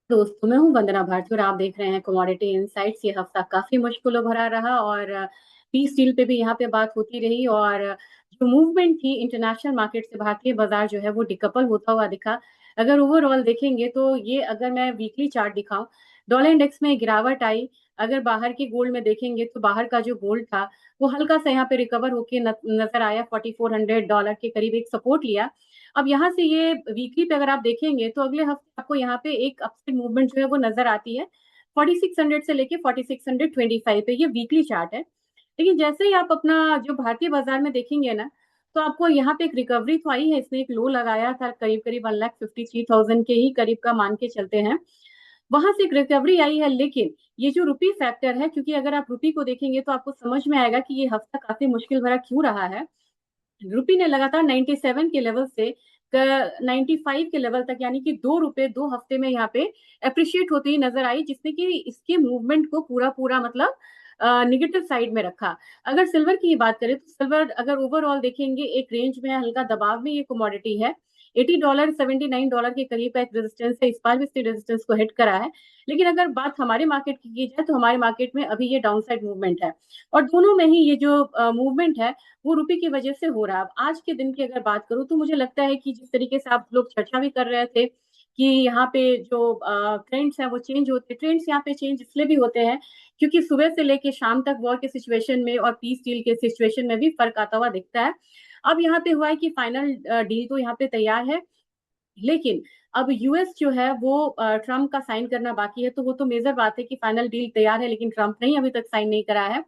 दोस्तों, मैं हूँ वंदना भारती और आप देख रहे हैं कमोडिटी इनसाइट्स। ये हफ्ता काफी मुश्किलों भरा रहा और पीस डील पे भी यहाँ पे बात होती रही और जो मूवमेंट थी इंटरनेशनल मार्केट से भारतीय बाजार जो है वो डिकपल होता हुआ दिखा। अगर ओवरऑल देखेंगे तो ये अगर मैं वीकली चार्ट दिखाऊं, डॉलर इंडेक्स में गिरावट आई। अगर बाहर की गोल्ड में देखेंगे तो बाहर का जो गोल्ड था वो हल्का सा यहाँ पे रिकवर होके नजर आया, $4400 के करीब एक सपोर्ट लिया। अब यहाँ से ये वीकली पे अगर आप देखेंगे तो अगले हफ्ते आपको यहाँ पे एक अपसाइड मूवमेंट जो है वो नजर आती है 4600 से लेके 4625 पे। ये वीकली चार्ट है। लेकिन जैसे ही आप अपना जो भारतीय बाजार में देखेंगे ना, तो आपको यहाँ पे एक रिकवरी तो आई है। इसने एक लो लगाया था करीब करीब 1,53,000 के ही करीब का मान के चलते हैं। वहां से एक रिकवरी आई है, लेकिन ये जो रुपी फैक्टर है, क्योंकि अगर आप रुपी को देखेंगे तो आपको समझ में आएगा कि ये हफ्ता काफी मुश्किल भरा क्यों रहा है। रुपी ने लगातार 97 के लेवल से 95 के लेवल तक, यानी कि ₹2 2 हफ्ते में यहाँ पे अप्रिशिएट होती ही नजर आई, जिसने कि इसके मूवमेंट को पूरा पूरा मतलब निगेटिव साइड में रखा। अगर सिल्वर की बात करें तो सिल्वर अगर ओवरऑल देखेंगे एक रेंज में है, हल्का दबाव में ये कमोडिटी है। $80 $79 के करीब का एक रेजिस्टेंस है, इस बार भी इसने रेजिस्टेंस को हिट करा है। लेकिन अगर बात हमारे मार्केट की जाए तो हमारे मार्केट में अभी ये डाउन साइड मूवमेंट है और दोनों में ही ये जो मूवमेंट है वो रुपए की वजह से हो रहा है। अब आज के दिन की अगर बात करूं तो मुझे लगता है कि जिस तरीके से आप लोग चर्चा भी कर रहे थे कि यहाँ पे जो ट्रेंड्स हैं वो चेंज होते हैं, ट्रेंड्स यहाँ पे चेंज इसलिए भी होते हैं क्योंकि सुबह से लेके शाम तक वॉर के सिचुएशन में और पीस डील के सिचुएशन में भी फर्क आता हुआ दिखता है। अब यहाँ पे हुआ है कि फाइनल डील तो यहाँ पे तैयार है, लेकिन अब यूएस जो है वो ट्रम्प का साइन करना बाकी है। तो वो तो मेजर बात है कि फाइनल डील तैयार है, लेकिन ट्रम्प ने अभी तक साइन नहीं करा है।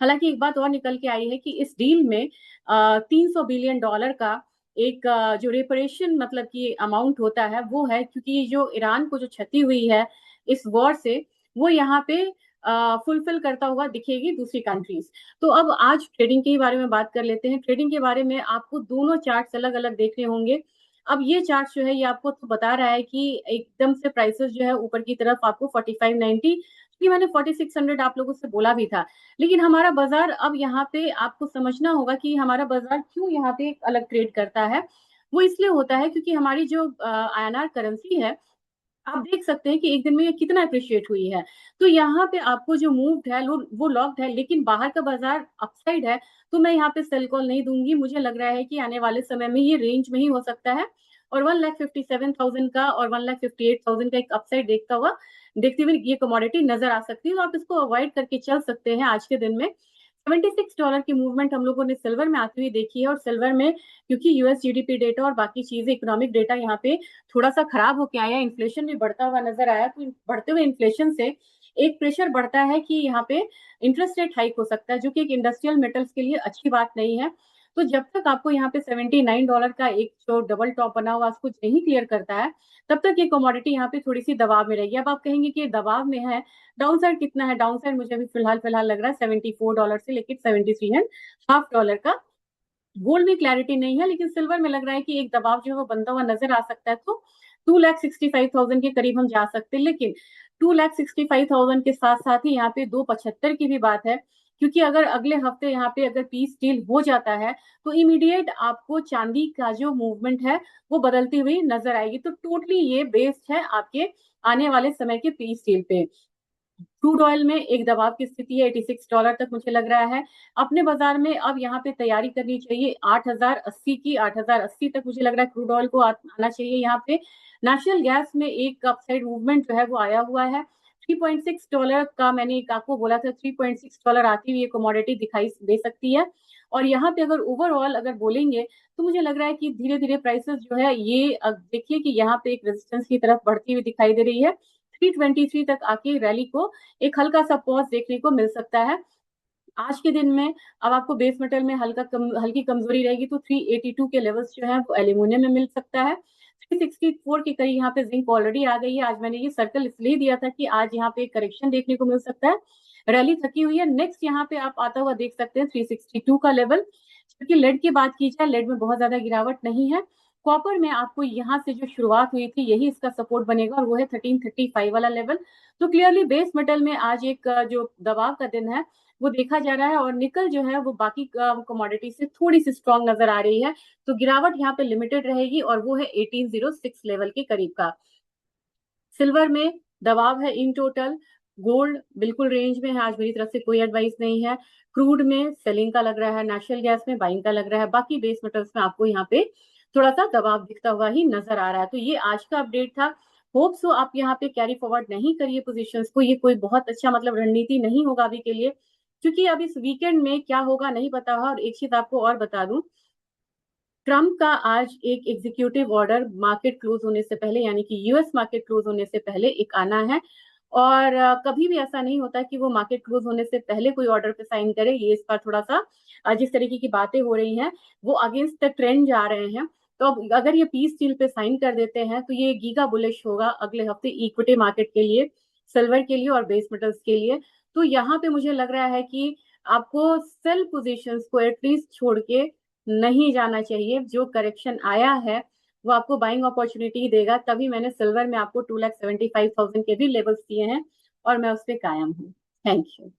हालांकि एक बात और निकल के आई है कि इस डील में $300 बिलियन का एक जो रेपरेशन मतलब कि अमाउंट होता है वो है, क्योंकि जो ईरान को जो क्षति हुई है इस वॉर से वो यहाँ पे फुलफिल करता हुआ दिखेगी दूसरी कंट्रीज। तो अब आज ट्रेडिंग के बारे में बात कर लेते हैं। ट्रेडिंग के बारे में आपको दोनों चार्ट्स अलग अलग देखने होंगे। अब ये चार्ट जो है ये आपको तो बता रहा है कि एकदम से प्राइसेस जो है ऊपर की तरफ आपको 4590, कि मैंने 4600 आप लोगों से बोला भी था। लेकिन हमारा बाजार अब यहाँ पे आपको समझना होगा कि हमारा बाजार क्यों यहाँ पे अलग ट्रेड करता है। वो इसलिए होता है क्योंकि हमारी जो आईएनआर करेंसी है, आप देख सकते हैं कि एक दिन में ये कितना अप्रिशिएट हुई है। तो यहाँ पे आपको जो मूव्ड है वो लॉक्ड है, लेकिन बाहर का बाजार अपसाइड है। तो मैं यहाँ पे सेल कॉल नहीं दूंगी। मुझे लग रहा है कि आने वाले समय में ये रेंज में ही हो सकता है और 1,57,000 का और 1,58,000 का एक अपसाइड देखते हुए ये कमोडिटी नजर आ सकती है। तो आप इसको अवॉइड करके चल सकते हैं आज के दिन में। $76 की मूवमेंट हम लोगों ने सिल्वर में आती हुई देखी है और सिल्वर में क्योंकि यूएस जीडीपी डेटा और बाकी चीजें इकोनॉमिक डेटा यहाँ पे थोड़ा सा खराब होके आया, इन्फ्लेशन भी बढ़ता हुआ नजर आया। तो बढ़ते हुए इन्फ्लेशन से एक प्रेशर बढ़ता है कि यहाँ पे इंटरेस्ट रेट हाइक हो सकता है, जो कि एक इंडस्ट्रियल मेटल्स के लिए अच्छी बात नहीं है। तो जब तक आपको यहाँ पे $79 का एक जो डबल टॉप बना हुआ उसको नहीं क्लियर करता है, तब तक ये कमोडिटी यहाँ पे थोड़ी सी दबाव में रहेगी। अब आप कहेंगे कि ये दबाव में है, डाउन साइड कितना है? डाउन साइड मुझे अभी फिलहाल फिलहाल लग रहा है $74 से लेकर 73.5 डॉलर का। गोल्ड में क्लैरिटी नहीं है, लेकिन सिल्वर में लग रहा है कि एक दबाव जो है वो बनता हुआ नजर आ सकता है। तो 2,65,000 के करीब हम जा सकते हैं, लेकिन 2,65,000 के साथ साथ ही यहाँ पे 275 की भी बात है, क्योंकि अगर अगले हफ्ते यहाँ पे अगर पीस डील हो जाता है तो इमीडिएट आपको चांदी का जो मूवमेंट है वो बदलती हुई नजर आएगी। तो टोटली ये बेस्ड है आपके आने वाले समय के पीस डील पे। क्रूड ऑयल में एक दबाव की स्थिति है, $86 तक मुझे लग रहा है। अपने बाजार में अब यहाँ पे तैयारी करनी चाहिए 8,080 की, 8,080 तक मुझे लग रहा है क्रूड ऑयल को आना चाहिए यहाँ पे। नेशनल गैस में एक अपसाइड मूवमेंट जो है वो आया हुआ है। $3.6 का मैंने एक आपको बोला था, $3.6 आती हुई ये कमोडिटी दिखाई दे सकती है। और यहाँ पे अगर ओवरऑल अगर बोलेंगे तो मुझे लग रहा है कि धीरे धीरे प्राइसेस जो है ये देखिए कि यहाँ पे एक रेजिस्टेंस की तरफ बढ़ती हुई दिखाई दे रही है। 323 तक आके रैली को एक हल्का सा पॉज देखने को मिल सकता है आज के दिन में। अब आपको बेस मेटल में हल्की कमजोरी रहेगी, तो 382 के लेवल्स जो है वो एल्यूमिनियम में मिल सकता है। 364 के करीब यहाँ पे जिंक ऑलरेडी आ गई है। आज मैंने ये सर्कल इसलिए दिया था कि आज यहाँ पे एक करेक्शन देखने को मिल सकता है, रैली थकी हुई है। नेक्स्ट यहाँ पे आप आता हुआ देख सकते हैं 362 का लेवल। क्योंकि लेड की बात की जाए, लेड में बहुत ज्यादा गिरावट नहीं है। कॉपर में आपको यहाँ से जो शुरुआत हुई थी यही इसका सपोर्ट बनेगा और वो है 1335 वाला लेवल। तो क्लियरली बेस मेटल में आज एक जो दबाव का दिन है वो देखा जा रहा है और निकल जो है वो बाकी कमोडिटी से थोड़ी सी स्ट्रॉन्ग नजर आ रही है। तो गिरावट यहाँ पे लिमिटेड रहेगी और वो है 1806 लेवल के करीब का। सिल्वर में दबाव है इन टोटल। गोल्ड बिल्कुल रेंज में है, आज मेरी तरफ से कोई एडवाइस नहीं है। क्रूड में सेलिंग का लग रहा है, नेचुरल गैस में बाइंग का लग रहा है, बाकी बेस मेटल्स में आपको यहाँ पे थोड़ा सा दबाव दिखता हुआ ही नजर आ रहा है। तो ये आज का अपडेट था। होप सो आप यहाँ पे कैरी फॉरवर्ड नहीं करिए पोजीशंस को, ये कोई बहुत अच्छा मतलब रणनीति नहीं होगा अभी के लिए, क्योंकि अब इस वीकेंड में क्या होगा नहीं पता है। और एक चीज आपको और बता दूं, ट्रम्प का आज एक एग्जीक्यूटिव ऑर्डर मार्केट क्लोज होने से पहले, यानी कि यूएस मार्केट क्लोज होने से पहले एक आना है। और कभी भी ऐसा नहीं होता कि वो मार्केट क्लोज होने से पहले कोई ऑर्डर पे साइन करे। ये इस बार थोड़ा सा जिस तरीके की बातें हो रही हैं वो अगेंस्ट द ट्रेंड जा रहे हैं। तो अब अगर ये पीस डील पे साइन कर देते हैं तो ये गीगा बुलिश होगा अगले हफ्ते इक्विटी मार्केट के लिए, सिल्वर के लिए और बेस मेटल्स के लिए। तो यहाँ पे मुझे लग रहा है कि आपको सेल पोजीशंस को एटलीस्ट छोड़ के नहीं जाना चाहिए। जो करेक्शन आया है वो आपको बाइंग अपॉर्चुनिटी देगा, तभी मैंने सिल्वर में आपको 2,75,000 के भी लेवल्स दिए हैं और मैं उस पर कायम हूँ। Thank you.